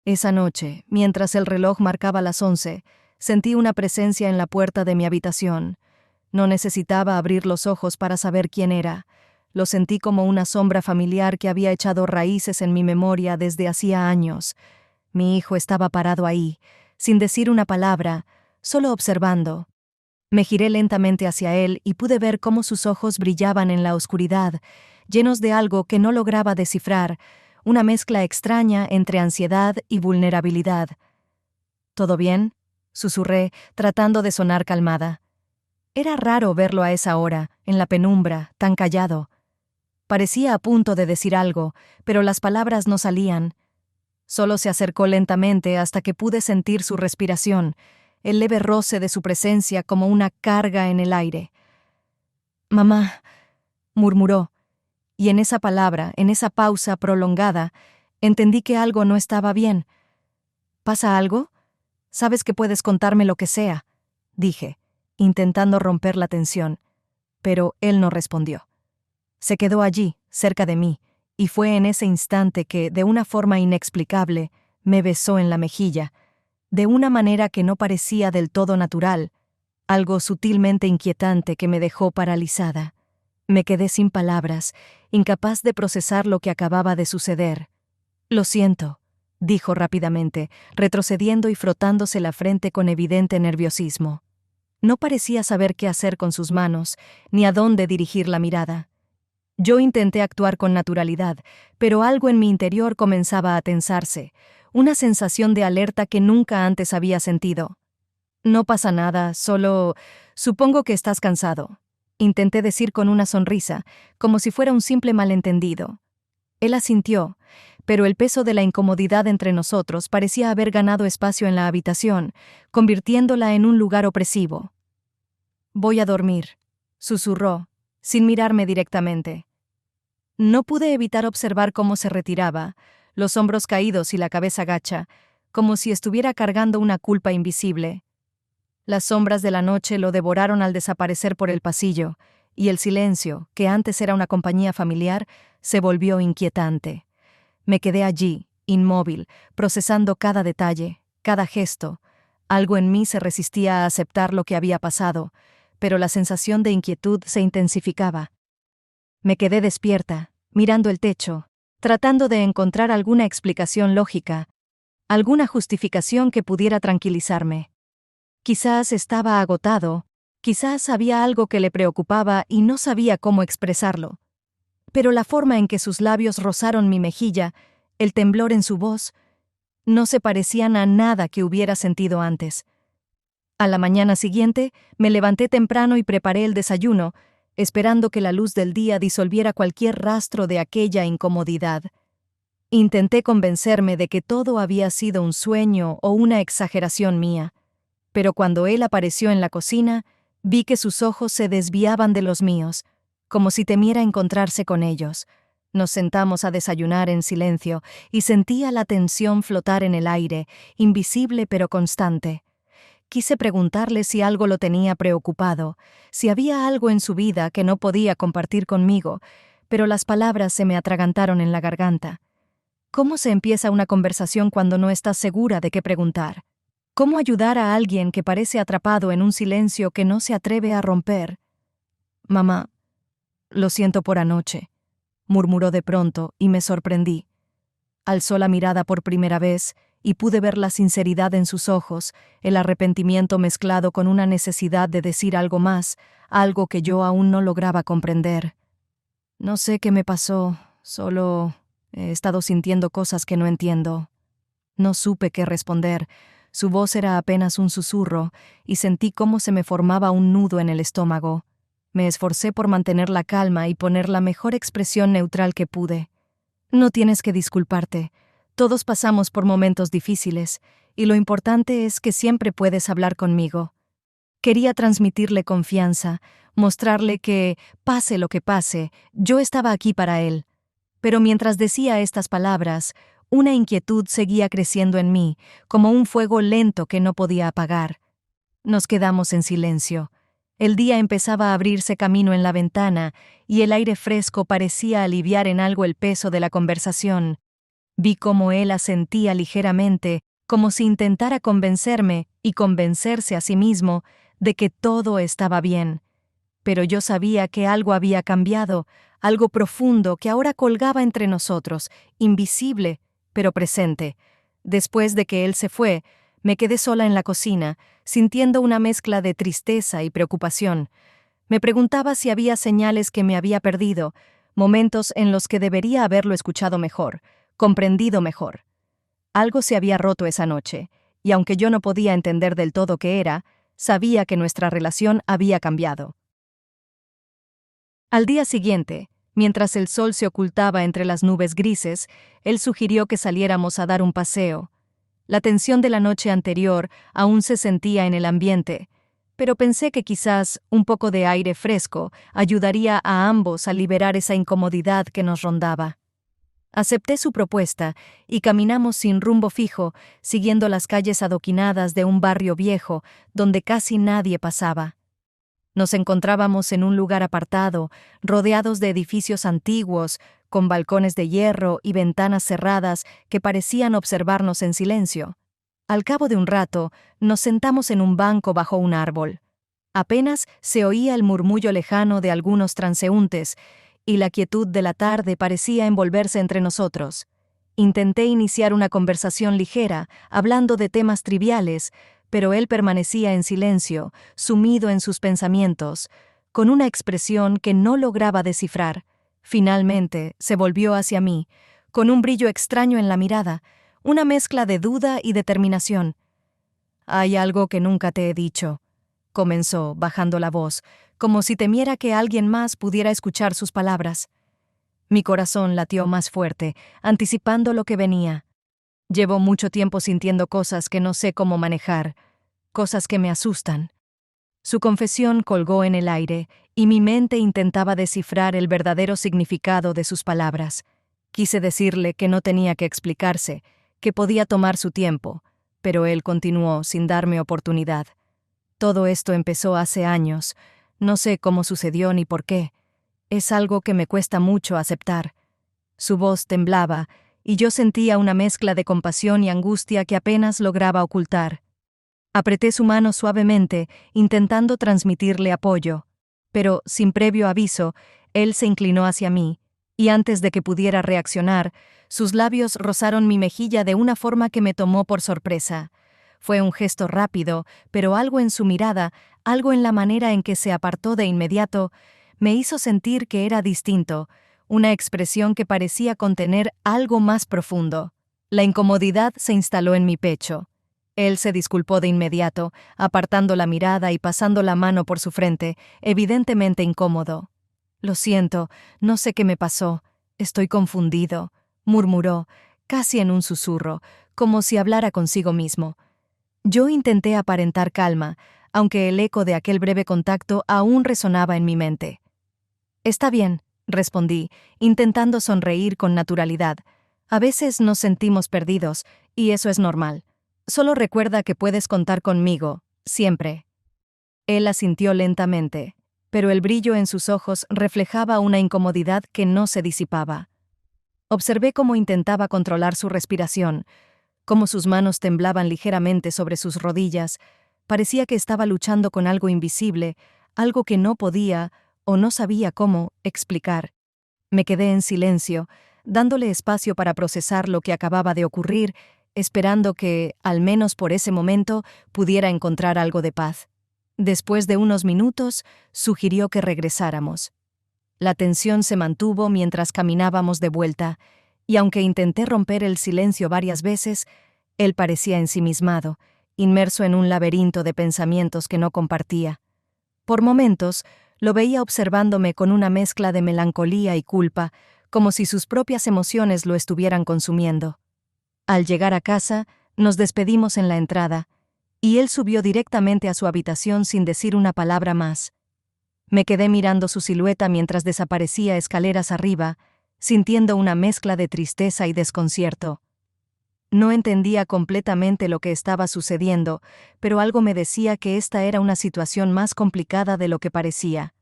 Esa noche, mientras el reloj marcaba las 11, sentí una presencia en la puerta de mi habitación. No necesitaba abrir los ojos para saber quién era. Lo sentí como una sombra familiar que había echado raíces en mi memoria desde hacía años. Mi hijo estaba parado ahí, sin decir una palabra, solo observando. Me giré lentamente hacia él y pude ver cómo sus ojos brillaban en la oscuridad, llenos de algo que no lograba descifrar, una mezcla extraña entre ansiedad y vulnerabilidad. ¿Todo bien?, susurré, tratando de sonar calmada. Era raro verlo a esa hora, en la penumbra, tan callado. Parecía a punto de decir algo, pero las palabras no salían. Solo se acercó lentamente hasta que pude sentir su respiración, el leve roce de su presencia como una carga en el aire. «Mamá», murmuró, y en esa palabra, en esa pausa prolongada, entendí que algo no estaba bien. «¿Pasa algo? Sabes que puedes contarme lo que sea», dije, intentando romper la tensión, pero él no respondió. Se quedó allí, cerca de mí, y fue en ese instante que, de una forma inexplicable, me besó en la mejilla, de una manera que no parecía del todo natural, algo sutilmente inquietante que me dejó paralizada. Me quedé sin palabras, incapaz de procesar lo que acababa de suceder. «Lo siento», dijo rápidamente, retrocediendo y frotándose la frente con evidente nerviosismo. No parecía saber qué hacer con sus manos, ni a dónde dirigir la mirada. Yo intenté actuar con naturalidad, pero algo en mi interior comenzaba a tensarse, una sensación de alerta que nunca antes había sentido. «No pasa nada, solo... supongo que estás cansado», intenté decir con una sonrisa, como si fuera un simple malentendido. Él asintió, pero el peso de la incomodidad entre nosotros parecía haber ganado espacio en la habitación, convirtiéndola en un lugar opresivo. «Voy a dormir», susurró, sin mirarme directamente. No pude evitar observar cómo se retiraba, los hombros caídos y la cabeza gacha, como si estuviera cargando una culpa invisible. Las sombras de la noche lo devoraron al desaparecer por el pasillo, y el silencio, que antes era una compañía familiar, se volvió inquietante. Me quedé allí, inmóvil, procesando cada detalle, cada gesto. Algo en mí se resistía a aceptar lo que había pasado, pero la sensación de inquietud se intensificaba. Me quedé despierta, mirando el techo, tratando de encontrar alguna explicación lógica, alguna justificación que pudiera tranquilizarme. Quizás estaba agotado, quizás había algo que le preocupaba y no sabía cómo expresarlo. Pero la forma en que sus labios rozaron mi mejilla, el temblor en su voz, no se parecían a nada que hubiera sentido antes. A la mañana siguiente, me levanté temprano y preparé el desayuno, esperando que la luz del día disolviera cualquier rastro de aquella incomodidad. Intenté convencerme de que todo había sido un sueño o una exageración mía, pero cuando él apareció en la cocina, vi que sus ojos se desviaban de los míos, como si temiera encontrarse con ellos. Nos sentamos a desayunar en silencio y sentía la tensión flotar en el aire, invisible pero constante. Quise preguntarle si algo lo tenía preocupado, si había algo en su vida que no podía compartir conmigo, pero las palabras se me atragantaron en la garganta. ¿Cómo se empieza una conversación cuando no estás segura de qué preguntar? ¿Cómo ayudar a alguien que parece atrapado en un silencio que no se atreve a romper? «Mamá, lo siento por anoche», murmuró de pronto y me sorprendí. Alzó la mirada por primera vez y pude ver la sinceridad en sus ojos, el arrepentimiento mezclado con una necesidad de decir algo más, algo que yo aún no lograba comprender. «No sé qué me pasó, solo he estado sintiendo cosas que no entiendo». No supe qué responder. Su voz era apenas un susurro, y sentí cómo se me formaba un nudo en el estómago. Me esforcé por mantener la calma y poner la mejor expresión neutral que pude. «No tienes que disculparte. Todos pasamos por momentos difíciles, y lo importante es que siempre puedes hablar conmigo». Quería transmitirle confianza, mostrarle que, pase lo que pase, yo estaba aquí para él. Pero mientras decía estas palabras, una inquietud seguía creciendo en mí, como un fuego lento que no podía apagar. Nos quedamos en silencio. El día empezaba a abrirse camino en la ventana, y el aire fresco parecía aliviar en algo el peso de la conversación. Vi cómo él asentía ligeramente, como si intentara convencerme y convencerse a sí mismo de que todo estaba bien. Pero yo sabía que algo había cambiado, algo profundo que ahora colgaba entre nosotros, invisible, pero presente. Después de que él se fue, me quedé sola en la cocina, sintiendo una mezcla de tristeza y preocupación. Me preguntaba si había señales que me había perdido, momentos en los que debería haberlo escuchado mejor, comprendido mejor. Algo se había roto esa noche, y aunque yo no podía entender del todo qué era, sabía que nuestra relación había cambiado. Al día siguiente, mientras el sol se ocultaba entre las nubes grises, él sugirió que saliéramos a dar un paseo. La tensión de la noche anterior aún se sentía en el ambiente, pero pensé que quizás un poco de aire fresco ayudaría a ambos a liberar esa incomodidad que nos rondaba. Acepté su propuesta y caminamos sin rumbo fijo, siguiendo las calles adoquinadas de un barrio viejo donde casi nadie pasaba. Nos encontrábamos en un lugar apartado, rodeados de edificios antiguos, con balcones de hierro y ventanas cerradas que parecían observarnos en silencio. Al cabo de un rato, nos sentamos en un banco bajo un árbol. Apenas se oía el murmullo lejano de algunos transeúntes, y la quietud de la tarde parecía envolverse entre nosotros. Intenté iniciar una conversación ligera, hablando de temas triviales, pero él permanecía en silencio, sumido en sus pensamientos, con una expresión que no lograba descifrar. Finalmente, se volvió hacia mí, con un brillo extraño en la mirada, una mezcla de duda y determinación. «Hay algo que nunca te he dicho», comenzó, bajando la voz, como si temiera que alguien más pudiera escuchar sus palabras. Mi corazón latió más fuerte, anticipando lo que venía. Llevo mucho tiempo sintiendo cosas que no sé cómo manejar, cosas que me asustan. Su confesión colgó en el aire, y mi mente intentaba descifrar el verdadero significado de sus palabras. Quise decirle que no tenía que explicarse, que podía tomar su tiempo, pero él continuó sin darme oportunidad. Todo esto empezó hace años. No sé cómo sucedió ni por qué. Es algo que me cuesta mucho aceptar. Su voz temblaba, y yo sentía una mezcla de compasión y angustia que apenas lograba ocultar. Apreté su mano suavemente, intentando transmitirle apoyo, pero, sin previo aviso, él se inclinó hacia mí, y antes de que pudiera reaccionar, sus labios rozaron mi mejilla de una forma que me tomó por sorpresa. Fue un gesto rápido, pero algo en su mirada, algo en la manera en que se apartó de inmediato, me hizo sentir que era distinto, una expresión que parecía contener algo más profundo. La incomodidad se instaló en mi pecho. Él se disculpó de inmediato, apartando la mirada y pasando la mano por su frente, evidentemente incómodo. «Lo siento, no sé qué me pasó. Estoy confundido», murmuró, casi en un susurro, como si hablara consigo mismo. Yo intenté aparentar calma, aunque el eco de aquel breve contacto aún resonaba en mi mente. «Está bien», respondí, intentando sonreír con naturalidad. «A veces nos sentimos perdidos, y eso es normal. Solo recuerda que puedes contar conmigo, siempre». Él asintió lentamente, pero el brillo en sus ojos reflejaba una incomodidad que no se disipaba. Observé cómo intentaba controlar su respiración, cómo sus manos temblaban ligeramente sobre sus rodillas. Parecía que estaba luchando con algo invisible, algo que no podía, o no sabía cómo, explicar. Me quedé en silencio, dándole espacio para procesar lo que acababa de ocurrir, esperando que, al menos por ese momento, pudiera encontrar algo de paz. Después de unos minutos, sugirió que regresáramos. La tensión se mantuvo mientras caminábamos de vuelta, y aunque intenté romper el silencio varias veces, él parecía ensimismado, inmerso en un laberinto de pensamientos que no compartía. Por momentos, lo veía observándome con una mezcla de melancolía y culpa, como si sus propias emociones lo estuvieran consumiendo. Al llegar a casa, nos despedimos en la entrada, y él subió directamente a su habitación sin decir una palabra más. Me quedé mirando su silueta mientras desaparecía escaleras arriba, sintiendo una mezcla de tristeza y desconcierto. No entendía completamente lo que estaba sucediendo, pero algo me decía que esta era una situación más complicada de lo que parecía.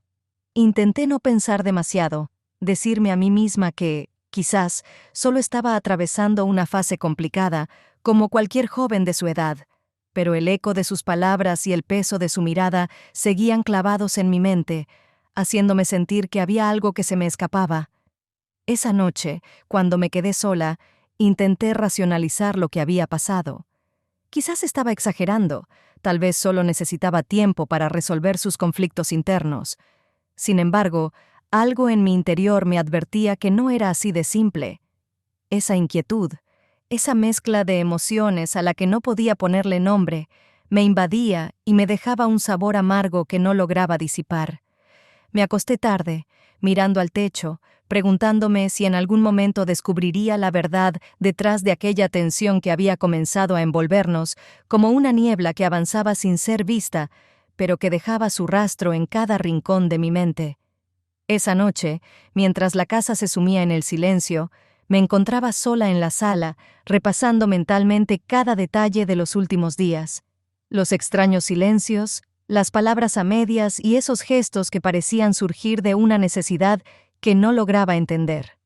Intenté no pensar demasiado, decirme a mí misma que, Quizás solo estaba atravesando una fase complicada, como cualquier joven de su edad, pero el eco de sus palabras y el peso de su mirada seguían clavados en mi mente, haciéndome sentir que había algo que se me escapaba. Esa noche, cuando me quedé sola, intenté racionalizar lo que había pasado. Quizás estaba exagerando, tal vez solo necesitaba tiempo para resolver sus conflictos internos. Sin embargo, algo en mi interior me advertía que no era así de simple. Esa inquietud, esa mezcla de emociones a la que no podía ponerle nombre, me invadía y me dejaba un sabor amargo que no lograba disipar. Me acosté tarde, mirando al techo, preguntándome si en algún momento descubriría la verdad detrás de aquella tensión que había comenzado a envolvernos, como una niebla que avanzaba sin ser vista, pero que dejaba su rastro en cada rincón de mi mente. Esa noche, mientras la casa se sumía en el silencio, me encontraba sola en la sala, repasando mentalmente cada detalle de los últimos días. Los extraños silencios, las palabras a medias y esos gestos que parecían surgir de una necesidad que no lograba entender.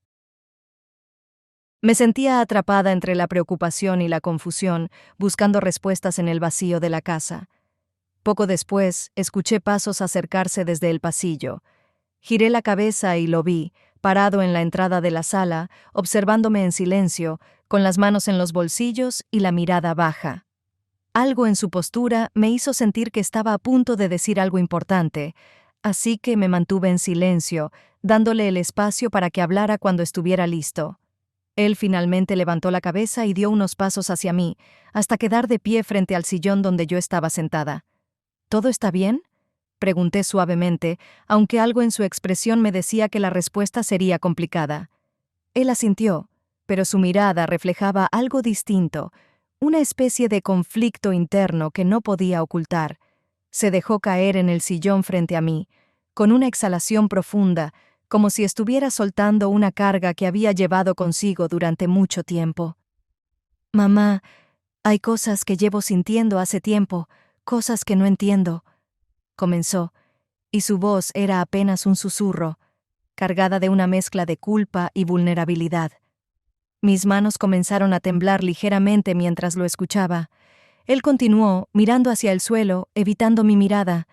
Me sentía atrapada entre la preocupación y la confusión, buscando respuestas en el vacío de la casa. Poco después, escuché pasos acercarse desde el pasillo. Giré la cabeza y lo vi, parado en la entrada de la sala, observándome en silencio, con las manos en los bolsillos y la mirada baja. Algo en su postura me hizo sentir que estaba a punto de decir algo importante, así que me mantuve en silencio, dándole el espacio para que hablara cuando estuviera listo. Él finalmente levantó la cabeza y dio unos pasos hacia mí, hasta quedar de pie frente al sillón donde yo estaba sentada. ¿Todo está bien?, pregunté suavemente, aunque algo en su expresión me decía que la respuesta sería complicada. Él asintió, pero su mirada reflejaba algo distinto, una especie de conflicto interno que no podía ocultar. Se dejó caer en el sillón frente a mí, con una exhalación profunda, como si estuviera soltando una carga que había llevado consigo durante mucho tiempo. «Mamá, hay cosas que llevo sintiendo hace tiempo, cosas que no entiendo», comenzó, y su voz era apenas un susurro, cargada de una mezcla de culpa y vulnerabilidad. Mis manos comenzaron a temblar ligeramente mientras lo escuchaba. Él continuó, mirando hacia el suelo, evitando mi mirada.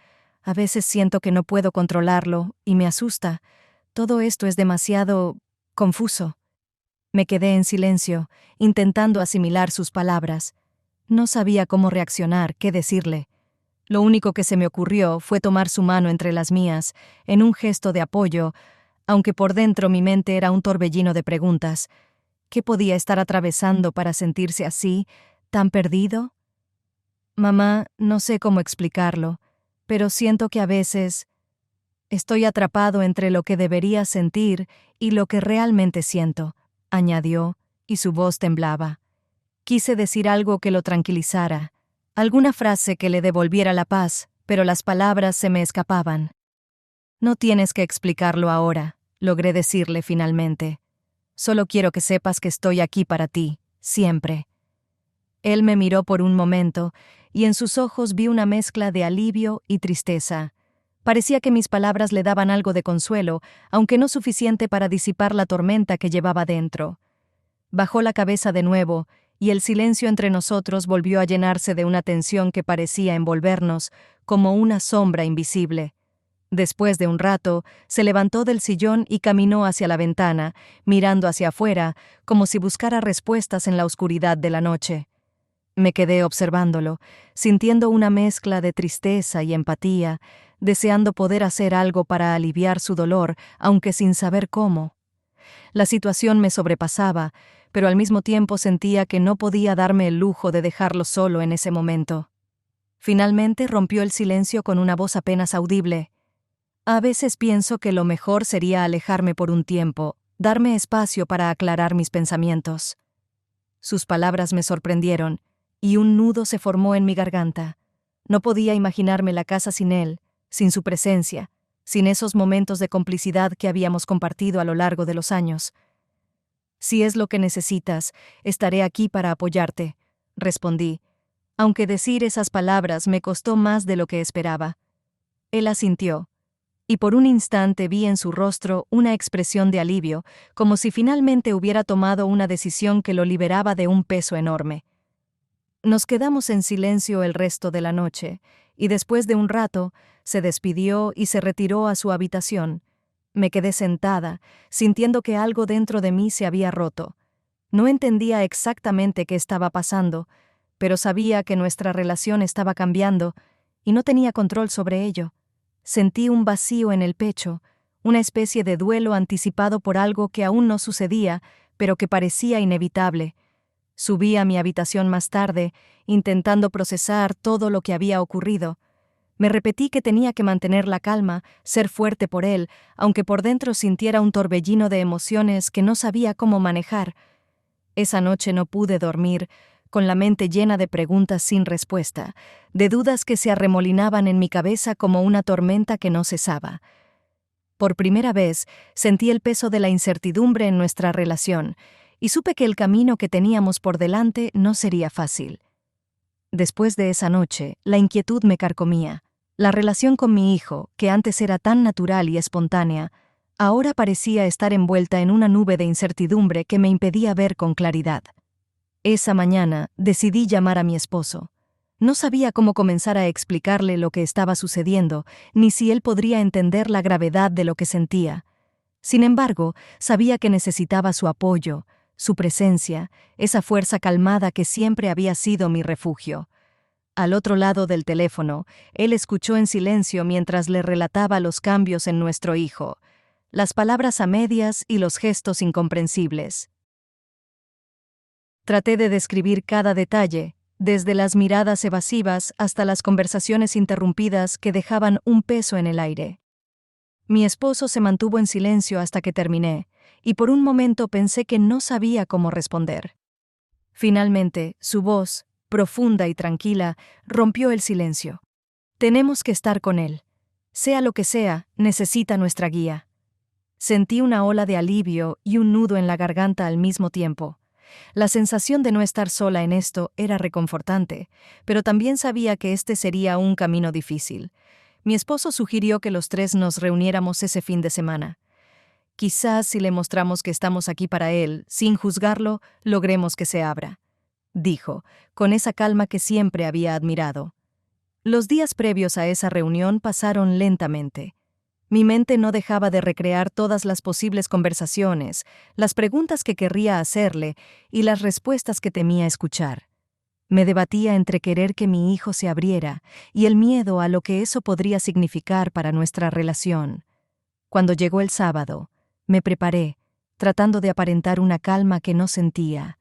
A veces siento que no puedo controlarlo, y me asusta. Todo esto es demasiado confuso. Me quedé en silencio, intentando asimilar sus palabras. No sabía cómo reaccionar, qué decirle. Lo único que se me ocurrió fue tomar su mano entre las mías, en un gesto de apoyo, aunque por dentro mi mente era un torbellino de preguntas. ¿Qué podía estar atravesando para sentirse así, tan perdido? Mamá, no sé cómo explicarlo, pero siento que a veces estoy atrapado entre lo que debería sentir y lo que realmente siento, añadió, y su voz temblaba. Quise decir algo que lo tranquilizara, alguna frase que le devolviera la paz, pero las palabras se me escapaban. «No tienes que explicarlo ahora», logré decirle finalmente. «Solo quiero que sepas que estoy aquí para ti, siempre». Él me miró por un momento, y en sus ojos vi una mezcla de alivio y tristeza. Parecía que mis palabras le daban algo de consuelo, aunque no suficiente para disipar la tormenta que llevaba dentro. Bajó la cabeza de nuevo, y el silencio entre nosotros volvió a llenarse de una tensión que parecía envolvernos, como una sombra invisible. Después de un rato, se levantó del sillón y caminó hacia la ventana, mirando hacia afuera, como si buscara respuestas en la oscuridad de la noche. Me quedé observándolo, sintiendo una mezcla de tristeza y empatía, deseando poder hacer algo para aliviar su dolor, aunque sin saber cómo. La situación me sobrepasaba, pero al mismo tiempo sentía que no podía darme el lujo de dejarlo solo en ese momento. Finalmente rompió el silencio con una voz apenas audible. «A veces pienso que lo mejor sería alejarme por un tiempo, darme espacio para aclarar mis pensamientos». Sus palabras me sorprendieron, y un nudo se formó en mi garganta. No podía imaginarme la casa sin él, sin su presencia, sin esos momentos de complicidad que habíamos compartido a lo largo de los años. «Si es lo que necesitas, estaré aquí para apoyarte», respondí, aunque decir esas palabras me costó más de lo que esperaba. Él asintió, y por un instante vi en su rostro una expresión de alivio, como si finalmente hubiera tomado una decisión que lo liberaba de un peso enorme. Nos quedamos en silencio el resto de la noche, y después de un rato, se despidió y se retiró a su habitación. Me quedé sentada, sintiendo que algo dentro de mí se había roto. No entendía exactamente qué estaba pasando, pero sabía que nuestra relación estaba cambiando, y no tenía control sobre ello. Sentí un vacío en el pecho, una especie de duelo anticipado por algo que aún no sucedía, pero que parecía inevitable. Subí a mi habitación más tarde, intentando procesar todo lo que había ocurrido. Me repetí que tenía que mantener la calma, ser fuerte por él, aunque por dentro sintiera un torbellino de emociones que no sabía cómo manejar. Esa noche no pude dormir, con la mente llena de preguntas sin respuesta, de dudas que se arremolinaban en mi cabeza como una tormenta que no cesaba. Por primera vez sentí el peso de la incertidumbre en nuestra relación, y supe que el camino que teníamos por delante no sería fácil. Después de esa noche, la inquietud me carcomía. La relación con mi hijo, que antes era tan natural y espontánea, ahora parecía estar envuelta en una nube de incertidumbre que me impedía ver con claridad. Esa mañana decidí llamar a mi esposo. No sabía cómo comenzar a explicarle lo que estaba sucediendo, ni si él podría entender la gravedad de lo que sentía. Sin embargo, sabía que necesitaba su apoyo, su presencia, esa fuerza calmada que siempre había sido mi refugio. Al otro lado del teléfono, él escuchó en silencio mientras le relataba los cambios en nuestro hijo, las palabras a medias y los gestos incomprensibles. Traté de describir cada detalle, desde las miradas evasivas hasta las conversaciones interrumpidas que dejaban un peso en el aire. Mi esposo se mantuvo en silencio hasta que terminé, y por un momento pensé que no sabía cómo responder. Finalmente, su voz, profunda y tranquila, rompió el silencio. Tenemos que estar con él. Sea lo que sea, necesita nuestra guía. Sentí una ola de alivio y un nudo en la garganta al mismo tiempo. La sensación de no estar sola en esto era reconfortante, pero también sabía que este sería un camino difícil. Mi esposo sugirió que los tres nos reuniéramos ese fin de semana. Quizás si le mostramos que estamos aquí para él, sin juzgarlo, logremos que se abra, dijo, con esa calma que siempre había admirado. Los días previos a esa reunión pasaron lentamente. Mi mente no dejaba de recrear todas las posibles conversaciones, las preguntas que querría hacerle y las respuestas que temía escuchar. Me debatía entre querer que mi hijo se abriera y el miedo a lo que eso podría significar para nuestra relación. Cuando llegó el sábado, me preparé, tratando de aparentar una calma que no sentía.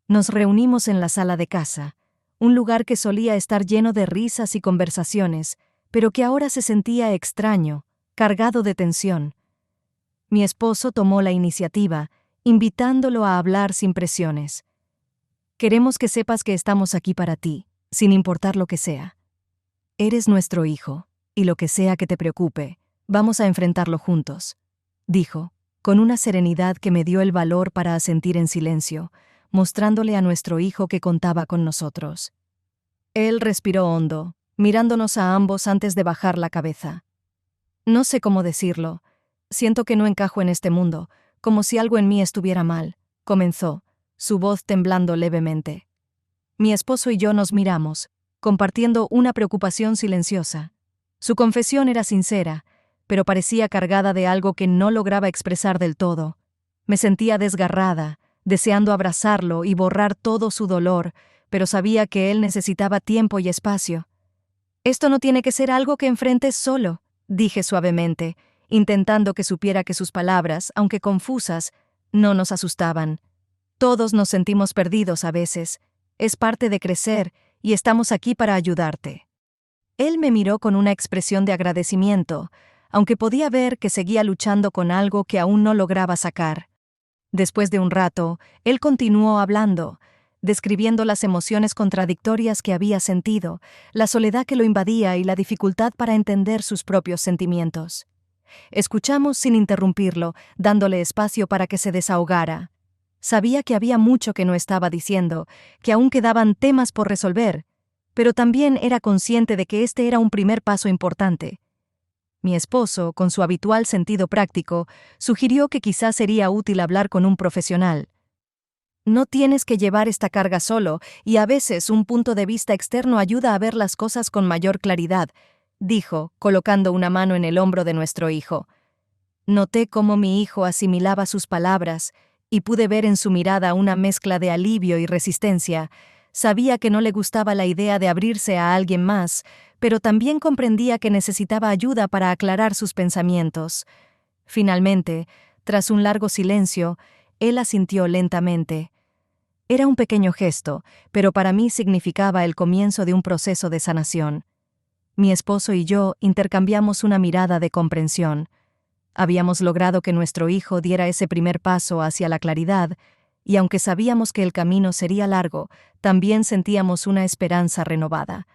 Nos reunimos en la sala de casa, un lugar que solía estar lleno de risas y conversaciones, pero que ahora se sentía extraño, cargado de tensión. Mi esposo tomó la iniciativa, invitándolo a hablar sin presiones. Queremos que sepas que estamos aquí para ti, sin importar lo que sea. Eres nuestro hijo, y lo que sea que te preocupe, vamos a enfrentarlo juntos, dijo, con una serenidad que me dio el valor para asentir en silencio, mostrándole a nuestro hijo que contaba con nosotros. Él respiró hondo, mirándonos a ambos antes de bajar la cabeza. No sé cómo decirlo. Siento que no encajo en este mundo, como si algo en mí estuviera mal, comenzó, su voz temblando levemente. Mi esposo y yo nos miramos, compartiendo una preocupación silenciosa. Su confesión era sincera, pero parecía cargada de algo que no lograba expresar del todo. Me sentía desgarrada, deseando abrazarlo y borrar todo su dolor, pero sabía que él necesitaba tiempo y espacio. Esto no tiene que ser algo que enfrentes solo, dije suavemente, intentando que supiera que sus palabras, aunque confusas, no nos asustaban. Todos nos sentimos perdidos a veces. Es parte de crecer y estamos aquí para ayudarte. Él me miró con una expresión de agradecimiento, aunque podía ver que seguía luchando con algo que aún no lograba sacar. Después de un rato, él continuó hablando, describiendo las emociones contradictorias que había sentido, la soledad que lo invadía y la dificultad para entender sus propios sentimientos. Escuchamos sin interrumpirlo, dándole espacio para que se desahogara. Sabía que había mucho que no estaba diciendo, que aún quedaban temas por resolver, pero también era consciente de que este era un primer paso importante. Mi esposo, con su habitual sentido práctico, sugirió que quizás sería útil hablar con un profesional. No tienes que llevar esta carga solo, y a veces un punto de vista externo ayuda a ver las cosas con mayor claridad, dijo, colocando una mano en el hombro de nuestro hijo. Noté cómo mi hijo asimilaba sus palabras, y pude ver en su mirada una mezcla de alivio y resistencia. Sabía que no le gustaba la idea de abrirse a alguien más, pero también comprendía que necesitaba ayuda para aclarar sus pensamientos. Finalmente, tras un largo silencio, él asintió lentamente. Era un pequeño gesto, pero para mí significaba el comienzo de un proceso de sanación. Mi esposo y yo intercambiamos una mirada de comprensión. Habíamos logrado que nuestro hijo diera ese primer paso hacia la claridad, y aunque sabíamos que el camino sería largo, también sentíamos una esperanza renovada.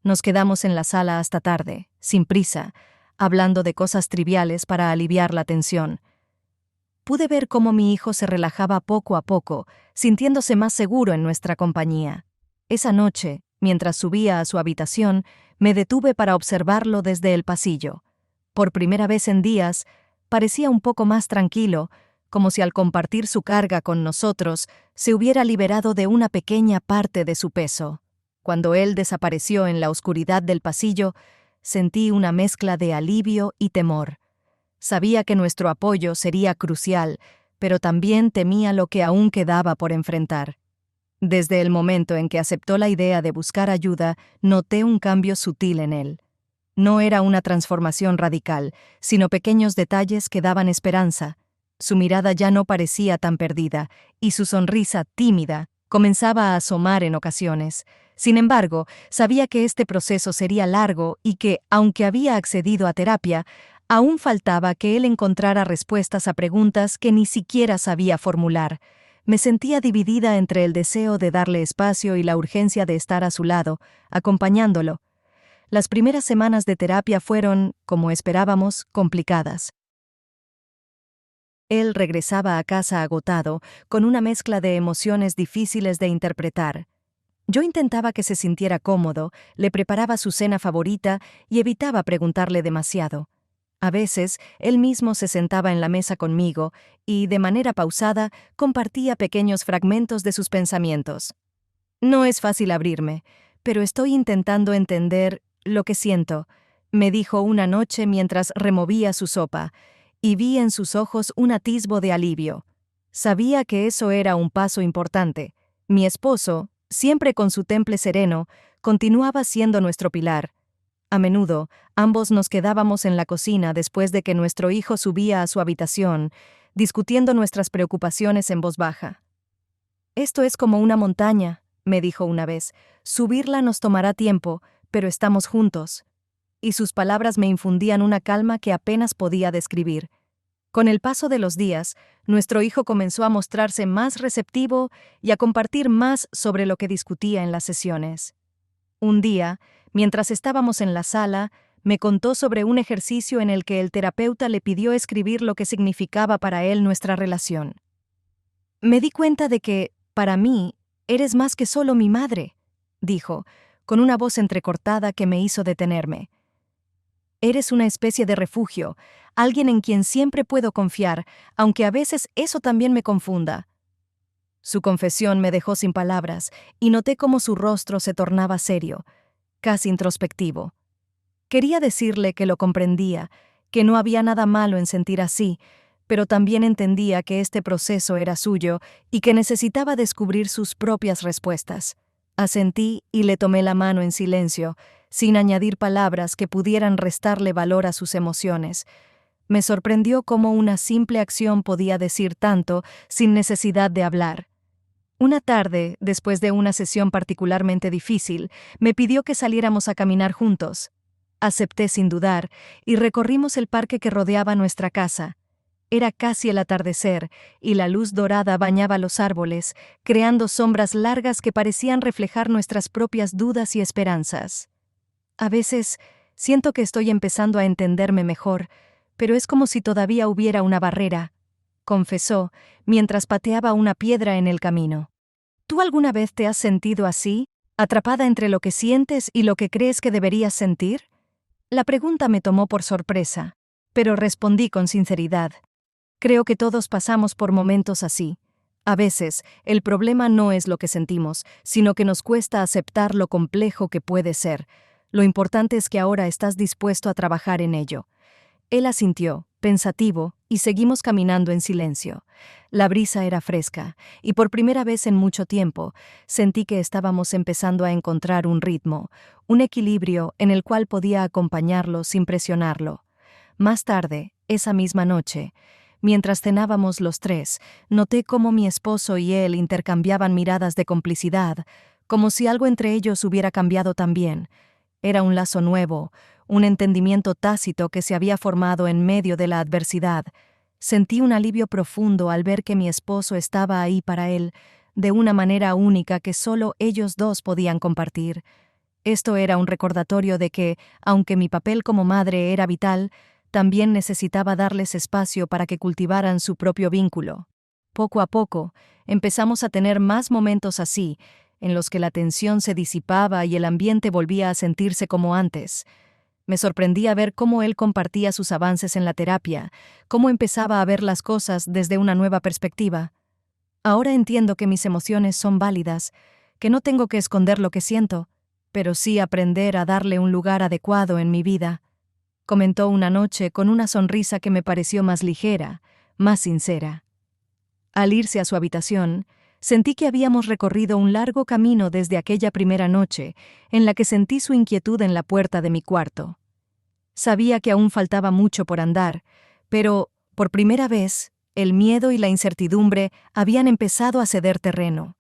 Nos quedamos en la sala hasta tarde, sin prisa, hablando de cosas triviales para aliviar la tensión. Pude ver cómo mi hijo se relajaba poco a poco, sintiéndose más seguro en nuestra compañía. Esa noche, mientras subía a su habitación, me detuve para observarlo desde el pasillo. Por primera vez en días, parecía un poco más tranquilo, como si al compartir su carga con nosotros, se hubiera liberado de una pequeña parte de su peso. Cuando él desapareció en la oscuridad del pasillo, sentí una mezcla de alivio y temor. Sabía que nuestro apoyo sería crucial, pero también temía lo que aún quedaba por enfrentar. Desde el momento en que aceptó la idea de buscar ayuda, noté un cambio sutil en él. No era una transformación radical, sino pequeños detalles que daban esperanza. Su mirada ya no parecía tan perdida, y su sonrisa tímida comenzaba a asomar en ocasiones. Sin embargo, sabía que este proceso sería largo y que, aunque había accedido a terapia, aún faltaba que él encontrara respuestas a preguntas que ni siquiera sabía formular. Me sentía dividida entre el deseo de darle espacio y la urgencia de estar a su lado, acompañándolo. Las primeras semanas de terapia fueron, como esperábamos, complicadas. Él regresaba a casa agotado, con una mezcla de emociones difíciles de interpretar. Yo intentaba que se sintiera cómodo, le preparaba su cena favorita y evitaba preguntarle demasiado. A veces, él mismo se sentaba en la mesa conmigo y, de manera pausada, compartía pequeños fragmentos de sus pensamientos. No es fácil abrirme, pero estoy intentando entender lo que siento, me dijo una noche mientras removía su sopa, y vi en sus ojos un atisbo de alivio. Sabía que eso era un paso importante. Mi esposo, siempre con su temple sereno, continuaba siendo nuestro pilar. A menudo, ambos nos quedábamos en la cocina después de que nuestro hijo subía a su habitación, discutiendo nuestras preocupaciones en voz baja. «Esto es como una montaña», me dijo una vez. «Subirla nos tomará tiempo, pero estamos juntos». Y sus palabras me infundían una calma que apenas podía describir. Con el paso de los días, nuestro hijo comenzó a mostrarse más receptivo y a compartir más sobre lo que discutía en las sesiones. Un día, mientras estábamos en la sala, me contó sobre un ejercicio en el que el terapeuta le pidió escribir lo que significaba para él nuestra relación. «Me di cuenta de que, para mí, eres más que solo mi madre», dijo, con una voz entrecortada que me hizo detenerme. «Eres una especie de refugio, alguien en quien siempre puedo confiar, aunque a veces eso también me confunda». Su confesión me dejó sin palabras, y noté cómo su rostro se tornaba serio, casi introspectivo. Quería decirle que lo comprendía, que no había nada malo en sentir así, pero también entendía que este proceso era suyo y que necesitaba descubrir sus propias respuestas. Asentí y le tomé la mano en silencio, sin añadir palabras que pudieran restarle valor a sus emociones. Me sorprendió cómo una simple acción podía decir tanto sin necesidad de hablar. Una tarde, después de una sesión particularmente difícil, me pidió que saliéramos a caminar juntos. Acepté sin dudar, y recorrimos el parque que rodeaba nuestra casa. Era casi el atardecer, y la luz dorada bañaba los árboles, creando sombras largas que parecían reflejar nuestras propias dudas y esperanzas. A veces, siento que estoy empezando a entenderme mejor, pero es como si todavía hubiera una barrera, confesó, mientras pateaba una piedra en el camino. ¿Tú alguna vez te has sentido así, atrapada entre lo que sientes y lo que crees que deberías sentir? La pregunta me tomó por sorpresa, pero respondí con sinceridad. Creo que todos pasamos por momentos así. A veces, el problema no es lo que sentimos, sino que nos cuesta aceptar lo complejo que puede ser. Lo importante es que ahora estás dispuesto a trabajar en ello. Él asintió, pensativo, y seguimos caminando en silencio. La brisa era fresca, y por primera vez en mucho tiempo, sentí que estábamos empezando a encontrar un ritmo, un equilibrio en el cual podía acompañarlo sin presionarlo. Más tarde, esa misma noche, mientras cenábamos los tres, noté cómo mi esposo y él intercambiaban miradas de complicidad, como si algo entre ellos hubiera cambiado también. Era un lazo nuevo, un entendimiento tácito que se había formado en medio de la adversidad. Sentí un alivio profundo al ver que mi esposo estaba ahí para él, de una manera única que solo ellos dos podían compartir. Esto era un recordatorio de que, aunque mi papel como madre era vital, también necesitaba darles espacio para que cultivaran su propio vínculo. Poco a poco, empezamos a tener más momentos así, en los que la tensión se disipaba y el ambiente volvía a sentirse como antes. Me sorprendía ver cómo él compartía sus avances en la terapia, cómo empezaba a ver las cosas desde una nueva perspectiva. Ahora entiendo que mis emociones son válidas, que no tengo que esconder lo que siento, pero sí aprender a darle un lugar adecuado en mi vida, comentó una noche con una sonrisa que me pareció más ligera, más sincera. Al irse a su habitación, sentí que habíamos recorrido un largo camino desde aquella primera noche, en la que sentí su inquietud en la puerta de mi cuarto. Sabía que aún faltaba mucho por andar, pero, por primera vez, el miedo y la incertidumbre habían empezado a ceder terreno.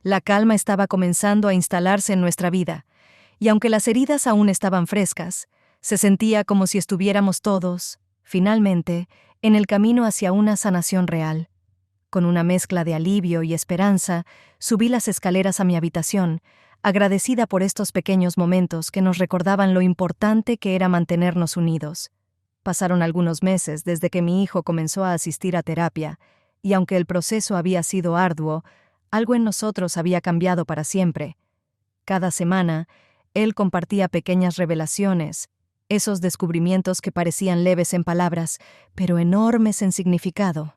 La calma estaba comenzando a instalarse en nuestra vida, y aunque las heridas aún estaban frescas, se sentía como si estuviéramos todos, finalmente, en el camino hacia una sanación real. Con una mezcla de alivio y esperanza, subí las escaleras a mi habitación, agradecida por estos pequeños momentos que nos recordaban lo importante que era mantenernos unidos. Pasaron algunos meses desde que mi hijo comenzó a asistir a terapia, y aunque el proceso había sido arduo, algo en nosotros había cambiado para siempre. Cada semana, él compartía pequeñas revelaciones, esos descubrimientos que parecían leves en palabras, pero enormes en significado.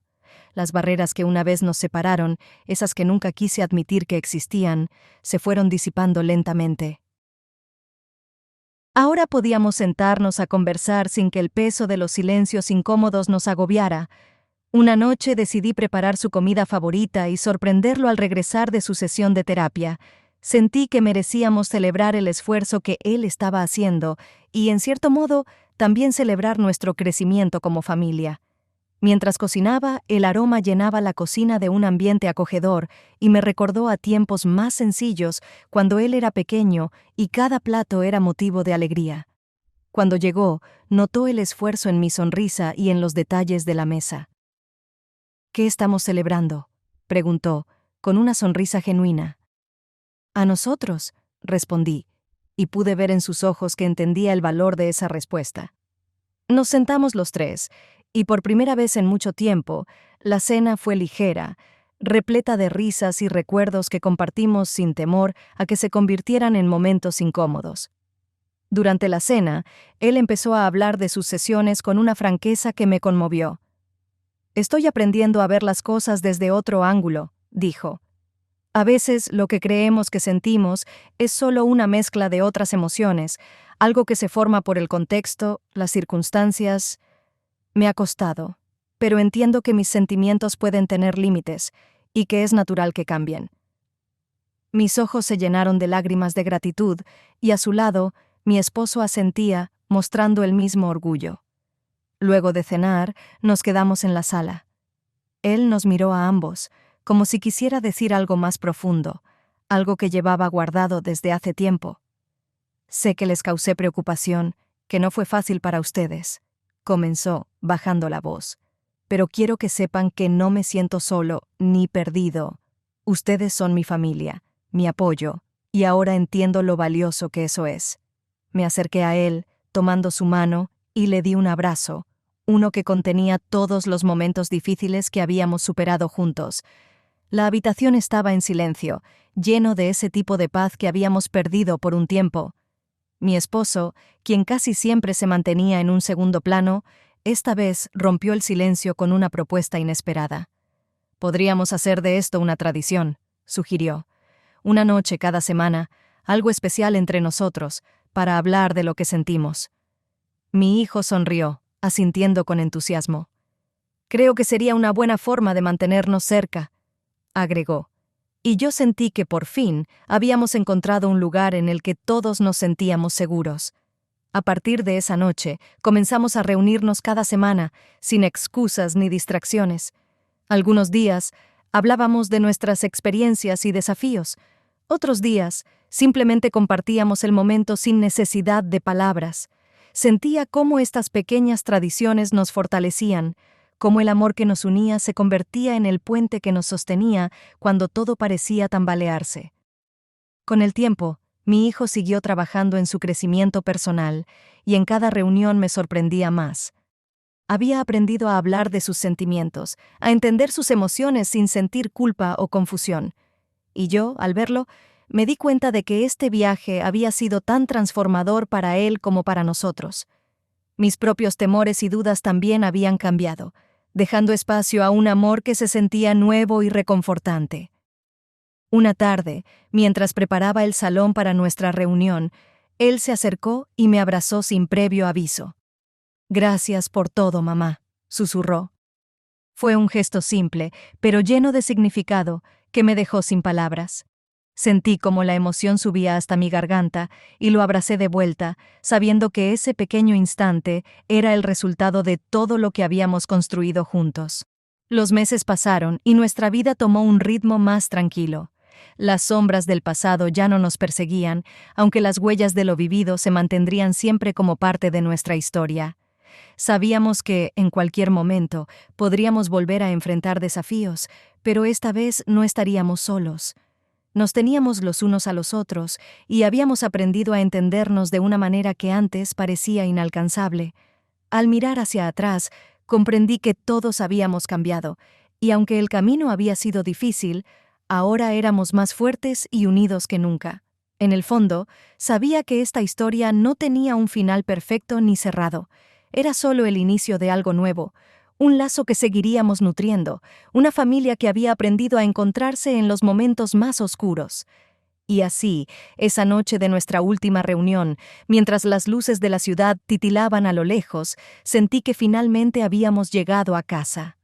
Las barreras que una vez nos separaron, esas que nunca quise admitir que existían, se fueron disipando lentamente. Ahora podíamos sentarnos a conversar sin que el peso de los silencios incómodos nos agobiara. Una noche decidí preparar su comida favorita y sorprenderlo al regresar de su sesión de terapia. Sentí que merecíamos celebrar el esfuerzo que él estaba haciendo y, en cierto modo, también celebrar nuestro crecimiento como familia. Mientras cocinaba, el aroma llenaba la cocina de un ambiente acogedor y me recordó a tiempos más sencillos cuando él era pequeño y cada plato era motivo de alegría. Cuando llegó, notó el esfuerzo en mi sonrisa y en los detalles de la mesa. «¿Qué estamos celebrando?», preguntó, con una sonrisa genuina. «A nosotros», respondí, y pude ver en sus ojos que entendía el valor de esa respuesta. Nos sentamos los tres, y por primera vez en mucho tiempo, la cena fue ligera, repleta de risas y recuerdos que compartimos sin temor a que se convirtieran en momentos incómodos. Durante la cena, él empezó a hablar de sus sesiones con una franqueza que me conmovió. «Estoy aprendiendo a ver las cosas desde otro ángulo», dijo. «A veces lo que creemos que sentimos es solo una mezcla de otras emociones, algo que se forma por el contexto, las circunstancias. Me ha costado, pero entiendo que mis sentimientos pueden tener límites y que es natural que cambien». Mis ojos se llenaron de lágrimas de gratitud y a su lado, mi esposo asentía, mostrando el mismo orgullo. Luego de cenar, nos quedamos en la sala. Él nos miró a ambos, como si quisiera decir algo más profundo, algo que llevaba guardado desde hace tiempo. «Sé que les causé preocupación, que no fue fácil para ustedes», comenzó, bajando la voz. «Pero quiero que sepan que no me siento solo ni perdido. Ustedes son mi familia, mi apoyo, y ahora entiendo lo valioso que eso es». Me acerqué a él, tomando su mano, y le di un abrazo, uno que contenía todos los momentos difíciles que habíamos superado juntos. La habitación estaba en silencio, lleno de ese tipo de paz que habíamos perdido por un tiempo. Mi esposo, quien casi siempre se mantenía en un segundo plano, esta vez rompió el silencio con una propuesta inesperada. «Podríamos hacer de esto una tradición», sugirió. «Una noche cada semana, algo especial entre nosotros, para hablar de lo que sentimos». Mi hijo sonrió, asintiendo con entusiasmo. «Creo que sería una buena forma de mantenernos cerca», agregó. Y yo sentí que por fin habíamos encontrado un lugar en el que todos nos sentíamos seguros. A partir de esa noche, comenzamos a reunirnos cada semana, sin excusas ni distracciones. Algunos días hablábamos de nuestras experiencias y desafíos. Otros días simplemente compartíamos el momento sin necesidad de palabras. Sentía cómo estas pequeñas tradiciones nos fortalecían, cómo el amor que nos unía se convertía en el puente que nos sostenía cuando todo parecía tambalearse. Con el tiempo, mi hijo siguió trabajando en su crecimiento personal, y en cada reunión me sorprendía más. Había aprendido a hablar de sus sentimientos, a entender sus emociones sin sentir culpa o confusión. Y yo, al verlo, me di cuenta de que este viaje había sido tan transformador para él como para nosotros. Mis propios temores y dudas también habían cambiado, dejando espacio a un amor que se sentía nuevo y reconfortante. Una tarde, mientras preparaba el salón para nuestra reunión, él se acercó y me abrazó sin previo aviso. «Gracias por todo, mamá», susurró. Fue un gesto simple, pero lleno de significado, que me dejó sin palabras. Sentí como la emoción subía hasta mi garganta y lo abracé de vuelta, sabiendo que ese pequeño instante era el resultado de todo lo que habíamos construido juntos. Los meses pasaron y nuestra vida tomó un ritmo más tranquilo. Las sombras del pasado ya no nos perseguían, aunque las huellas de lo vivido se mantendrían siempre como parte de nuestra historia. Sabíamos que, en cualquier momento, podríamos volver a enfrentar desafíos, pero esta vez no estaríamos solos. Nos teníamos los unos a los otros y habíamos aprendido a entendernos de una manera que antes parecía inalcanzable. Al mirar hacia atrás, comprendí que todos habíamos cambiado, y aunque el camino había sido difícil, ahora éramos más fuertes y unidos que nunca. En el fondo, sabía que esta historia no tenía un final perfecto ni cerrado. Era solo el inicio de algo nuevo, un lazo que seguiríamos nutriendo, una familia que había aprendido a encontrarse en los momentos más oscuros. Y así, esa noche de nuestra última reunión, mientras las luces de la ciudad titilaban a lo lejos, sentí que finalmente habíamos llegado a casa.